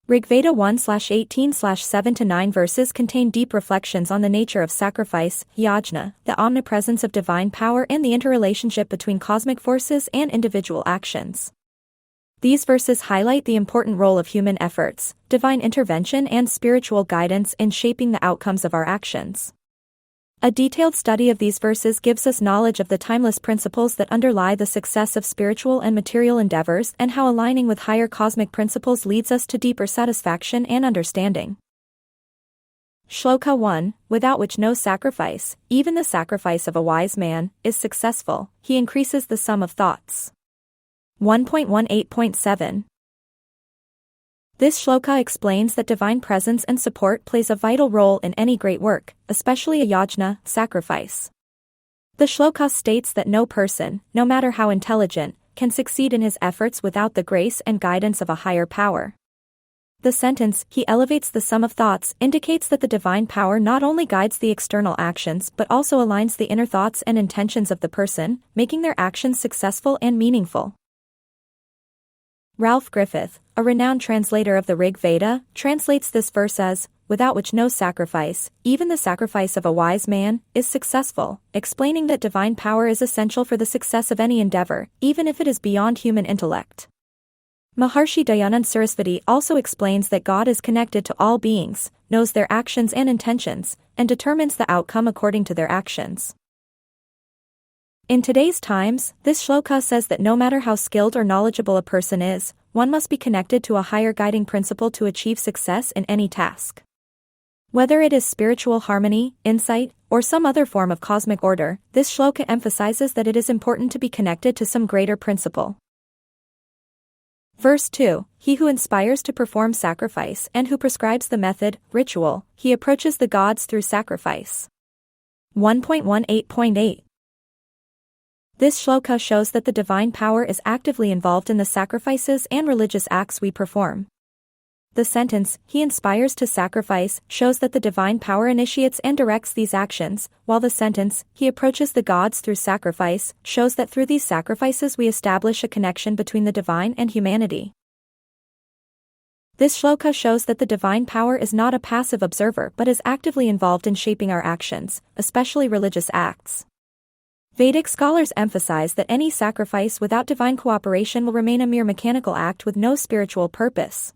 Rigveda 1.18.7-9 verses contain deep reflections on the nature of sacrifice, yajna, the omnipresence of divine power and the interrelationship between cosmic forces and individual actions. These verses highlight the important role of human efforts, divine intervention and spiritual guidance in shaping the outcomes of our actions. A detailed study of these verses gives us knowledge of the timeless principles that underlie the success of spiritual and material endeavors and how aligning with higher cosmic principles leads us to deeper satisfaction and understanding. Shloka 1, without which no sacrifice, even the sacrifice of a wise man, is successful, he increases the sum of thoughts. 1.18.7. This shloka explains that divine presence and support plays a vital role in any great work, especially a yajna, sacrifice. The shloka states that no person, no matter how intelligent, can succeed in his efforts without the grace and guidance of a higher power. The sentence, he elevates the sum of thoughts, indicates that the divine power not only guides the external actions but also aligns the inner thoughts and intentions of the person, making their actions successful and meaningful. Ralph Griffith, a renowned translator of the Rigveda, translates this verse as, without which no sacrifice, even the sacrifice of a wise man, is successful, explaining that divine power is essential for the success of any endeavor, even if it is beyond human intellect. Maharshi Dayanand Saraswati also explains that God is connected to all beings, knows their actions and intentions, and determines the outcome according to their actions. In today's times, this shloka says that no matter how skilled or knowledgeable a person is, one must be connected to a higher guiding principle to achieve success in any task. Whether it is spiritual harmony, insight, or some other form of cosmic order, this shloka emphasizes that it is important to be connected to some greater principle. Verse 2, he who inspires to perform sacrifice and who prescribes the method, ritual, he approaches the gods through sacrifice. 1.18.8. This shloka shows that the divine power is actively involved in the sacrifices and religious acts we perform. The sentence, he inspires to sacrifice, shows that the divine power initiates and directs these actions, while the sentence, he approaches the gods through sacrifice, shows that through these sacrifices we establish a connection between the divine and humanity. This shloka shows that the divine power is not a passive observer but is actively involved in shaping our actions, especially religious acts. Vedic scholars emphasize that any sacrifice without divine cooperation will remain a mere mechanical act with no spiritual purpose.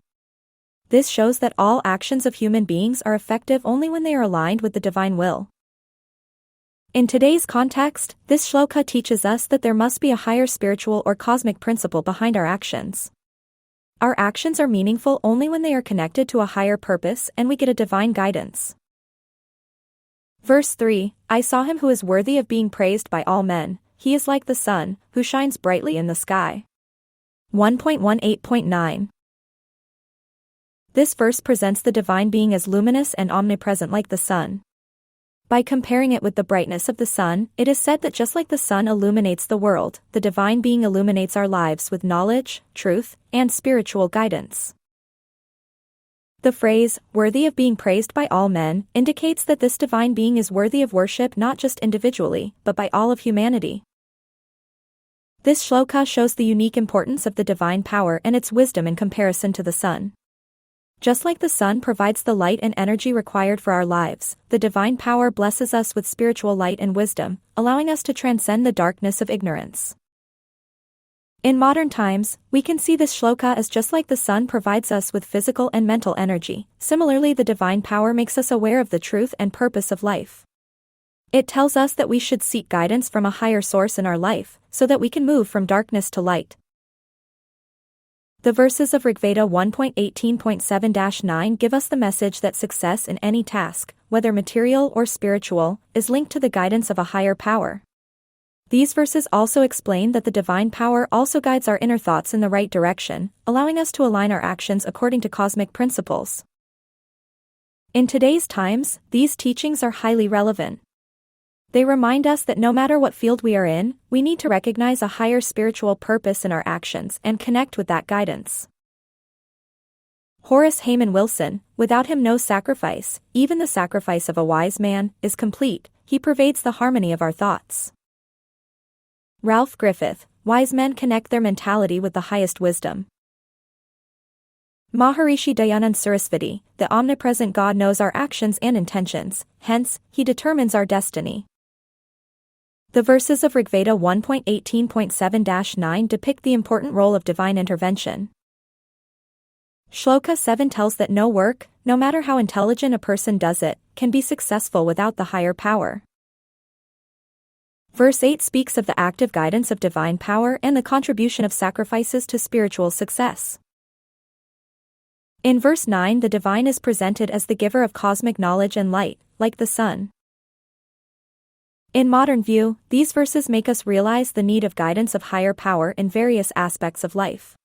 This shows that all actions of human beings are effective only when they are aligned with the divine will. In today's context, this shloka teaches us that there must be a higher spiritual or cosmic principle behind our actions. Our actions are meaningful only when they are connected to a higher purpose and we get a divine guidance. Verse 3, I saw him who is worthy of being praised by all men, he is like the sun, who shines brightly in the sky. 1.18.9. This verse presents the divine being as luminous and omnipresent like the sun. By comparing it with the brightness of the sun, it is said that just like the sun illuminates the world, the divine being illuminates our lives with knowledge, truth, and spiritual guidance. The phrase, worthy of being praised by all men, indicates that this divine being is worthy of worship not just individually, but by all of humanity. This shloka shows the unique importance of the divine power and its wisdom in comparison to the sun. Just like the sun provides the light and energy required for our lives, the divine power blesses us with spiritual light and wisdom, allowing us to transcend the darkness of ignorance. In modern times, we can see this shloka as just like the sun provides us with physical and mental energy, similarly the divine power makes us aware of the truth and purpose of life. It tells us that we should seek guidance from a higher source in our life, so that we can move from darkness to light. The verses of Rigveda 1.18.7-9 give us the message that success in any task, whether material or spiritual, is linked to the guidance of a higher power. These verses also explain that the divine power also guides our inner thoughts in the right direction, allowing us to align our actions according to cosmic principles. In today's times, these teachings are highly relevant. They remind us that no matter what field we are in, we need to recognize a higher spiritual purpose in our actions and connect with that guidance. Horace Hayman Wilson, without him no sacrifice, even the sacrifice of a wise man, is complete, he pervades the harmony of our thoughts. Ralph Griffith, wise men connect their mentality with the highest wisdom. Maharishi Dayanand Sarasvati, the omnipresent God knows our actions and intentions, hence, he determines our destiny. The verses of Rigveda 1.18.7-9 depict the important role of divine intervention. Shloka 7 tells that no work, no matter how intelligent a person does it, can be successful without the higher power. Verse 8 speaks of the active guidance of divine power and the contribution of sacrifices to spiritual success. In verse 9, the divine is presented as the giver of cosmic knowledge and light, like the sun. In modern view, these verses make us realize the need of guidance of higher power in various aspects of life.